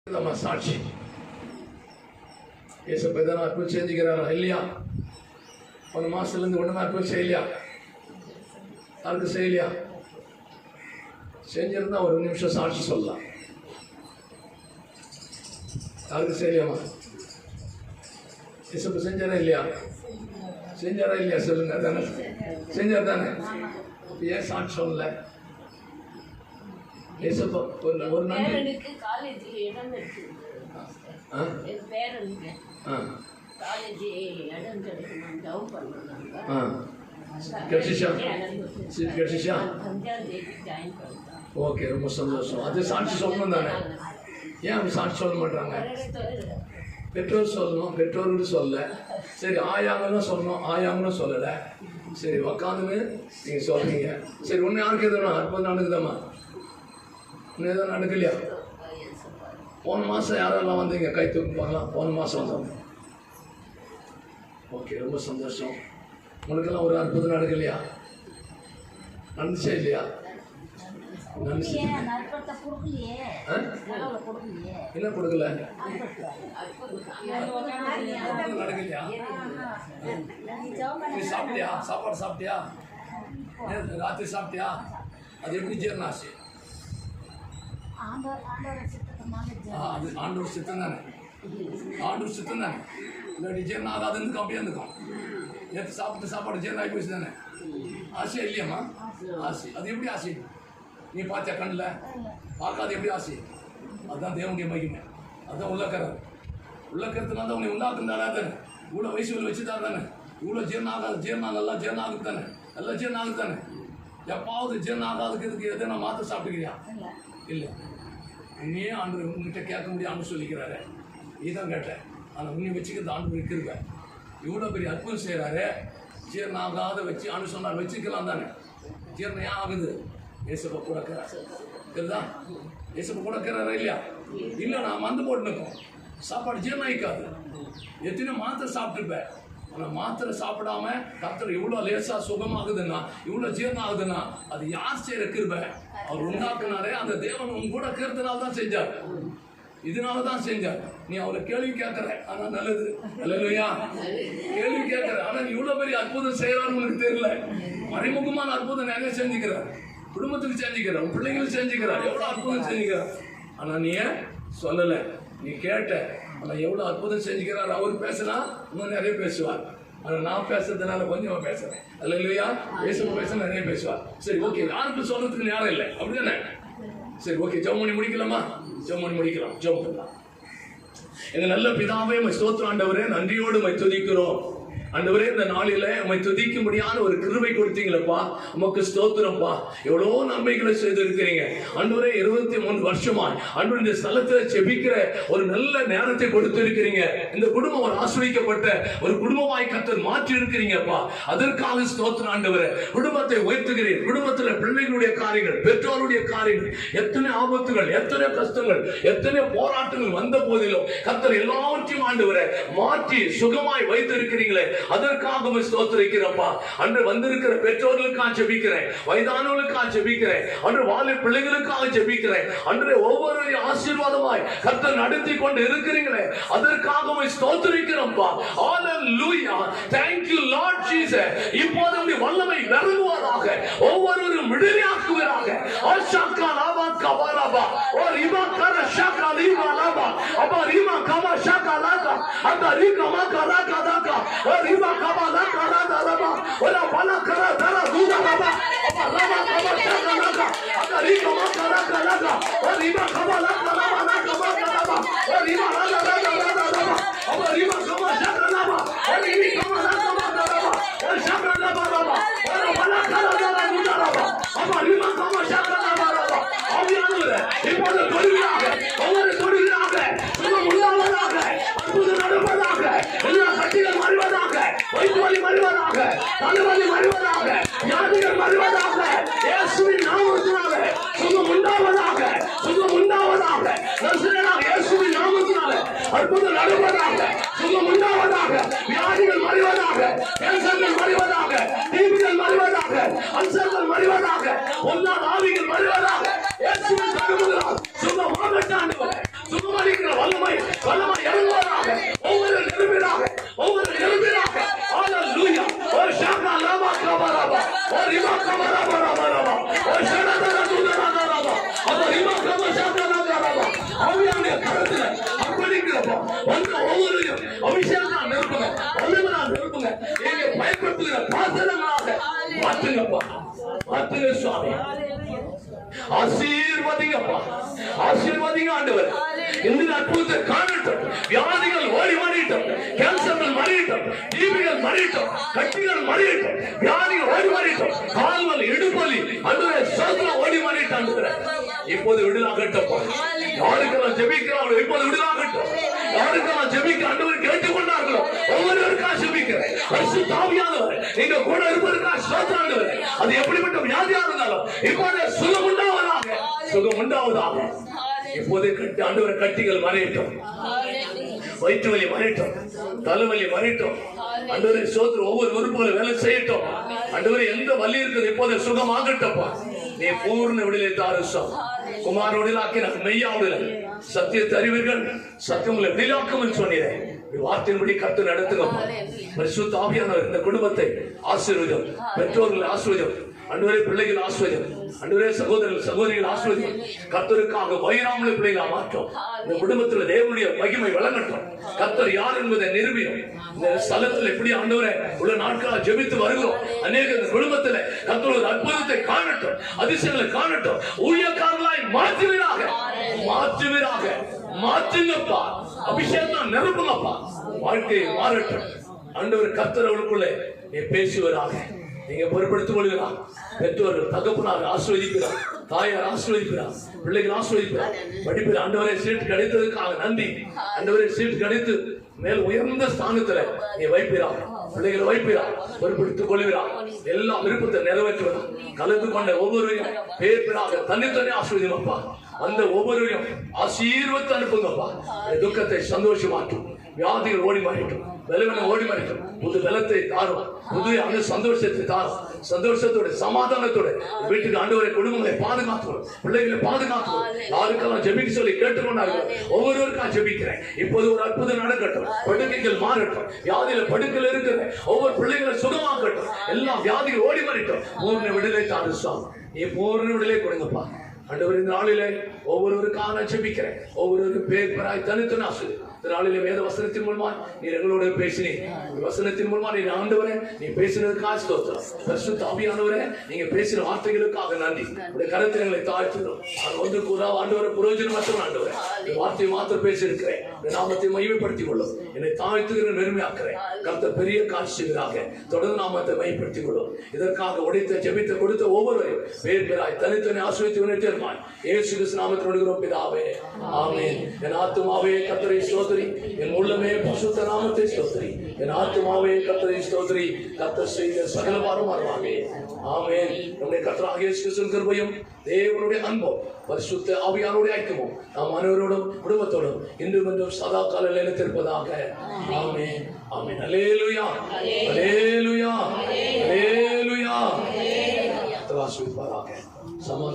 சாட்சி ஏசப்பா தான் அற்புதம் செஞ்சுக்கிறாரா இல்லையா? ஒரு மாசத்துலேருந்து ஒன்றுமே அற்புதம் செய்யலையா? யாருக்கு செய்யலையா? செஞ்சிருந்தா ஒரு நிமிஷம் சாட்சி சொல்லலாம். யாருக்கு செய்யலையாமா? ஏசப்பா செஞ்சாரா இல்லையா? செஞ்சாரா இல்லையா சொல்லுங்க. தானே செஞ்சார் தானே? ஏன் சாட்சி சொல்லல? ஏசப்பா ஒரு நன்றி ஓகே, ரொம்ப சந்தோஷம். அது சாட்சி சொல்லணும் தானே? ஏன் அவங்க சாட்சி சொல்ல மாட்டாங்க? பெற்றோர் சொல்லணும், பெற்றோர்னு சொல்ல. சரி, ஆயாங்களும் சொல்லணும், ஆயாங்களும் சொல்லலை. சரி, உக்காந்துன்னு நீங்கள் சொல்றீங்க. சரி, ஒன்று யாருக்கு எதுனா அற்புதம் நடக்குதாம்மா? இன்னும் எதுவும் நடக்கலையா? போன மாதம் யாரெல்லாம் வந்தீங்க? கை தூக்கி பார்க்கலாம். போன மாதம் வந்தோம். ஓகே, ரொம்ப சந்தோஷம். உனக்கெல்லாம் ஒரு அற்புதம் நடக்கலையா? நடந்துச்சே இல்லையா? நடந்துச்சு. என்ன கொடுக்கல? நடக்கலையா? நீ சாப்பிட்டியா? சாப்பாடு சாப்பிட்டியா? ராத்திரி சாப்பிட்டியா? அது எப்படி ஜீரணாச்சு? அது ஆண்டவர் சித்தம் தானே? ஆண்டவர் சித்தம் தானே? இல்லாட்டி ஜீரணம் ஆகாதுன்னு அப்படியே இருந்துக்கும். நேற்று சாப்பிட்டு சாப்பாடு ஜீரணம் ஆகி போயிடுச்சு தானே? ஆசையா இல்லையாம்மா? ஆசை. அது எப்படி ஆசை? நீ பார்த்தியா கண்ணில்? பார்க்காது எப்படி ஆசை? அதுதான் தேவனுடைய மகிமை. அதுதான் உள்ளக்கறது. உள்ளக்கறதுனால தான் உன்னை உண்டாக்குனால தானே? இவ்வளோ வயசு வச்சுதான் தானே? இவ்வளோ ஜீரணம் ஆகாது. ஜீரணம் நல்லா ஜீரணம் ஆகுது தானே? நல்லா ஜீரணம் ஆகுது தானே? எப்பாவது ஜீரணம் ஆகாதுக்கு எதை நான் மாற்ற சாப்பிட்டுக்கிறியா? இல்லை. உன்னையே ஆண்டு உங்ககிட்ட கேட்க முடியும். ஆண்டு சொல்லிக்கிறாரு. நீ தான் கேட்டேன். ஆனால் உன்னை வச்சுக்கிறது ஆண்டு இருக்கிற இவ்வளோ பெரிய அற்புதம் செய்கிறாரு. ஜீரணம் ஆகாத வச்சு ஆண்டு சொன்னார் வச்சுக்கலாம் தானே? ஜீரணம் ஏன் ஆகுது? ஏசப்பா கூட இருக்கிறதா? ஏசப்பா கூட இருக்கிறாரா இல்லையா? இல்லை, நான் மந்து போட்டு நிற்கும். சாப்பாடு ஜீரணம் ஆகிக்காது. எத்தனையோ மாத்திரை சாப்பிட்டுருப்பேன். ஆனால் மாத்திரை சாப்பிடாம கர்த்தர் இவ்வளோ லேசாக சுகமாகுதுன்னா, இவ்வளோ ஜீரணம் ஆகுதுன்னா அது யார் செய்கிற கிருபை? அவர் உண்டாக்குனாரே அந்த தேவன் உன் கூட இருக்கிறதுனால தான் செஞ்சார். இதனால தான் செஞ்சார். நீ அவரை கேள்வி கேட்கற, ஆனால் நல்லது இல்லையா? கேள்வி கேட்கற, ஆனால் இவ்வளோ பெரிய அற்புதம் செய்யறான்னு உனக்கு தெரியல. மறைமுகமான அற்புதம் நிறைய செஞ்சுக்கிறார். குடும்பத்துக்கு செஞ்சுக்கிறார், உன் பிள்ளைங்களுக்கு செஞ்சுக்கிறார். எவ்வளோ அற்புதம் செஞ்சுக்கிறார். ஆனால் நீ சொல்லலை. நீ கேட்ட. ஆனால் எவ்வளோ அற்புதம் செஞ்சுக்கிறார். அவர் பேசினா இன்னும் நிறைய பேசுவார். ஆனால் நான் பேசுறதுனால கொஞ்சம் பேசுறேன். அல்ல இல்லையா? பேச நிறைய பேசுவார். சரி, ஓகே. யாருக்கு சொல்றதுக்கு யாரும் இல்லை, அப்படிதானே? சரி, ஓகே. ஜெபம் பண்ணி முடிக்கலாமா? ஜெபம் பண்ணி முடிக்கலாம். ஜெபம் பண்ணலாம். எங்க நல்ல பிதாவே, உம்மை ஸ்தோத்திரம் ஆண்டவரே. நன்றியோடு உம்மை துதிக்கிறோம் ஆண்டவரே. இந்த நாளில உம்மை துதிக்கும்படியான ஒரு கிருபை கொடுத்தீங்களப்பா. உமக்கு ஸ்தோத்திரம்ப்பா. எவ்வளோ நன்மைகளை செய்திருக்கிறீங்க ஆண்டவரே. 23 வருஷமா ஆண்டவரே இந்த ஸ்தலத்தில் செபிக்கிற ஒரு நல்ல நேரத்தை கொடுத்திருக்கிறீங்க. இந்த குடும்பம் ஒரு ஆசிரியப்பட்ட ஒரு குடும்பமாய் கர்த்தர் மாற்றி இருக்கிறீங்கப்பா. அதற்காக ஸ்தோத்திரம் ஆண்டவரே. குடும்பத்தை உயர்த்துகிறேன். குடும்பத்தில் பிள்ளைகளுடைய காரியங்கள், பெற்றோருடைய காரியங்கள், எத்தனை ஆபத்துகள், எத்தனை கஷ்டங்கள், எத்தனை போராட்டங்கள் வந்த போதிலும் கர்த்தர் எல்லாவற்றையும் ஆண்டவரே மாற்றி சுகமாய் வைத்திருக்கிறீங்களே, அதற்காக ஸ்தோத்திரிக்கிறப்பா. அன்று வந்திருக்கிற பெற்றோர்களுக்காக ஜெபிக்கிறேன், வயதானவர்களுக்காக ஜெபிக்கிறேன், அன்று வாலிப பிள்ளைகளுக்காக ஜெபிக்கிறேன். அன்று ஒவ்வொரு ஆசீர்வாதமாய் கர்த்தர் நடத்தி கொண்டு இருக்கிறீங்களே, அதற்காக ஸ்தோத்திரிக்கிறோம்ப்பா. ஹalleluya. thank you lord jesus. இப்போது உம்முடைய வல்லமை இறங்குவதாக, ஒவ்வொருவரும் விடுதலையாக்குவதாக. ஆஷாக்கா லாபா கபாலாபா ஓ ரிமா கர ஷாக்கா லிமா லாபா அப்பா ரிமா கமா ஷாக்கா லாகா அந்த ரிமா கரா கதாகா ரிமா கபாலா கரா தரபா ஒலா பலா கரா தரா தூதா பாபா அப்பா லாபா கமா ஷாக்கா லாகா அந்த ரிமா கரா கலாகா ஓ ரிமா கபாலா கரா பலா கமா கராபா ஓ ரிமா ராஜா ராஜா ராஜா ராபா அப்பா ரிமா கமா ஷாக்கா லாபா ஓ ரிமா கமா கமா கராபா ஓ ஷாக்கா லாபா ராபா ஓ பலா கரா தரா தூதா ராபா அப்பா ரிமா கமா ஷாக்கா லாபா ராபா. ஆவியானவரே, இப்போது தொடுகிறாக, ஒவ்வொரு தொடுகிறாக, சுகம் உள்ளவராக, அற்புதம் நடப்பதாக, எல்லா கட்டிகள் மறுவதாக, வைத்துவலி மறுவதாக, தலைவலி மறுவதாக, வியாதிகள் மறுவதாக, இயேசுவின் நாமத்தினாலே சுகம் உண்டாவதாக, சுகம் உண்டாவதாக, நசரேயனாக இயேசுவின் நாமத்தினாலே அற்புதம் நடப்பதாக, சுகம் உண்டாவதாக, வியாதிகள் மறுவதாக, கேன்சர்கள் மறுவதாக, டிபிகள் மறுவதாக, அல்சர்கள் மறுவதாக, பொல்லாத ஆவிகள் மறுவதாக, இயேசுவின் நாமத்தினாலே சுகமாகட்டும் ஆண்டவரே, சுகமளிக்க கருத்துல அப்படிங்கிறப்ப வந்த ஒவ்வொருவரையும் அபிஷேகம் நிரப்புங்க, வல்லவனா நிரப்புங்க, நீங்க பயன்படுத்துகிற பாத்திரங்களாக மாற்றுங்கப்பா, மாற்றுங்க சுவாமி. ஆசீர்வதிங்கப்பா, ஆசீர்வதிங்க ஆண்டவர். இந்த அற்புதத்தை காணட்டும். வியாதிகள் ஓடி மாறிட்டோம், கேன்சர்கள் மறியட்டும், டிபிகள் மறியட்டும், கட்டிகள் மறியட்டும், வியாதிகள் ஓடி மாறிட்டோம், கால்வலி இடுப்பலி ஆண்டவரே சோதனை ஓடி மாறிட்டான் ஆண்டவரே. இப்போது விடுதலாகட்டும். யாருக்கெல்லாம் ஜெபிக்கிறாங்களோ இப்போது விடுதலாகட்டும். யாருக்கெல்லாம் ஜெபிக்க ஆண்டவர் கேட்டுக்கொண்டார்களோ ஒவ்வொருவருக்காக ஜெபிக்கிறேன். பரிசுத்த ஆவியானவர் நீங்க கூட இருப்பதற்காக ஸ்தோத்திரம் ஆண்டவரே. அது எப்படிப்பட்ட வியாதியா இருந்தாலும் இப்போது சுகம் உண்டாவதாக, சுகம் உண்டாவதாக. இப்போதே கட்டி ஆண்டவரை கட்டிகள் மறையட்டும், வயிற்று வலி மறையட்டும், தலைவலி மறையட்டும் ஆண்டவரே. சோதனை ஒவ்வொரு உறுப்புகளும் வேலை செய்யட்டும் ஆண்டவரே. எந்த வலி இருக்குது இப்போது சுகமாகட்டப்பா. நீ பூர்ண விடுதலை தாருசம் குமார் விடுதலாக்கின மெய்யா விடுதலை. சத்தியத்தை அறிவீர்கள், சத்தியம் உங்களை விடுதலாக்கும் சொன்னீரேன். வார்த்தையின்படி கர்த்தர் நடத்துங்கப்பா. பரிசுத்த ஆவியானவர் இந்த குடும்பத்தை ஆசீர்வதியும், பெற்றோர்கள் ஆசீர்வதியும் ஆண்டவரே, பிள்ளைகள் ஆசீர்வதியும் ஆண்டவரே, சகோதரர்கள் சகோதரிகள் ஆசீர்வதியும். கர்த்தருக்காக வயிறாமலே பிள்ளைகளை மாற்றோம். இந்த குடும்பத்தில் தேவனுடைய மகிமை வழங்கட்டும். கர்த்தர் யார் என்பதை நிரூபியும். இந்த ஸ்தலத்தில் எப்படி ஆண்டவரே உள்ள நாட்களாக ஜெபித்து வருகிறோம். அநேக இந்த குடும்பத்தில் கர்த்தர் ஒரு அற்புதத்தை காணட்டும், அதிசயங்களை காணட்டும். ஊழியக்காரர்களாய் மாற்றுவீராக, மாற்றுவீராக, மாற்றுங்கப்பா. அபிஷேகம் நிரப்புங்கப்பா. வாழ்க்கையை மாறட்டும் ஆண்டவர். கர்த்தர் அவளுக்குள்ளே பேசுவராக. நீங்க பொறுப்படுத்திக் கொள்கிறார். பெற்றோர்கள் தகப்பனார் ஆசீர்வதிக்கிறார், தாயார் ஆசீர்வதிக்கிறார், பிள்ளைகள் ஆசீர்வதிக்கிறார். படிப்பில் ஆண்டவரே சீட்டு கிடைத்ததுக்காக நன்றி ஆண்டவரே. சீட்டு கிடைத்து மேல் உயர்ந்த ஸ்தானத்துல நீ வைப்பிறார், பிள்ளைகளை வைப்பிறார், பொறுப்படுத்திக் கொள்கிறார். எல்லா விருப்பத்தை நிறைவேற்றுவார். கலந்து கொண்ட ஒவ்வொருவரையும் பேர் பேராக தனித்தனி ஆசீர்வதிப்பா. அந்த ஒவ்வொருவரையும் ஆசீர்வத்தை அனுப்புங்கப்பா. துக்கத்தை சந்தோஷமாற்றும், வியாதிகள் ஓடி மாறிட்டும், பலவீன ஓடி மாறிட்டும். புது பலத்தை தாரும், புது அந்த சந்தோஷத்தை தாரும். சந்தோஷத்தோட சமாதானத்தோட வீட்டுக்கு ஆண்டவரை குடும்பங்களை பாதுகாத்துவோம், பிள்ளைகளை பாதுகாத்துவோம். யாருக்கெல்லாம் ஜெபிக்க சொல்லி கேட்டுக்கொண்டார்கள் ஒவ்வொருவருக்காக ஜெபிக்கிறேன். இப்போது ஒரு அற்புதம் நடக்கட்டும், படுக்கைகள் மாறட்டும், வியாதியில படுக்கையில் இருக்கிற ஒவ்வொரு பிள்ளைகளை சுகமாக்கட்டும். எல்லா வியாதிகள் ஓடி மாறிட்டும். பூர்ண விடுதலை தாரு சுவாமி. நீ பூர்ண விடுதலை கொடுங்கப்பா ஆண்டவர். இந்த நாளிலே ஒவ்வொருவருக்காக ஜெபிக்கிறேன். ஒவ்வொருவருக்கும் பேர் பெறாய் தனித்தன ஆசை. இந்த நாளிலே வேத வசனத்தின் மூலமா நீர் எங்களோட பேசினீர். வசனத்தின் மூலமா நீ ஆண்டவரே நீ பேசினதுக்காக ஸ்தோத்திரம். பரிசுத்த ஆவியானவரே நீங்க பேசின வார்த்தைகளுக்காக நன்றி. உடைய கருத்தை எங்களை தாழ்த்துகிறோம். அது வந்து ஆண்டவரை பிரயோஜனம் மட்டும் ஆண்டவரே வார்த்தையை மாத்திரம் பேசியிருக்கிறேன். நாமத்தை மையப்படுத்திக் கொள்ளும். என்னை தாழ்த்துகிற நெருமையாக்குறேன். கர்த்தர் பெரிய காட்சிகளாக தொடர்ந்து நாமத்தை மையப்படுத்திக் கொள்ளும். இதற்காக உடைத்த ஜெபித்த கொடுத்த ஒவ்வொருவரையும் பேர் பெறாய் தனித்தனி ஆசீர்வதித்து உணர்த்திருமாய். இயேசு கிறிஸ்து நாமத்தில் ஒடுகிறோம் பிதாவே, ஆமென். என் ஆத்துமாவே கர்த்தரை ஸ்தோத்திரி, என் உள்ளமே பரிசுத்த நாமத்தை ஸ்தோத்திரி. என் ஆத்துமாவே கர்த்தரை ஸ்தோத்திரி, கர்த்தர் செய்த சகல பாரமாகவே, ஆமென். நம்முடைய கர்த்தராகிய இயேசு கிறிஸ்துவின் கிருபையும் தேவனுடைய அன்பும் பரிசுத்த ஆவியானுடைய ஐக்கியமும் நாம் அனைவரோடும் குடும்பத்தோடும் இன்றும் என்றும் சதா கால நிலைத்திருப்பதாக. ஆமென், ஆமென். அல்லேலூயா, அல்லேலூயா, அல்லேலூயா. கர்த்தர் ஆசீர்வதிப்பாராக.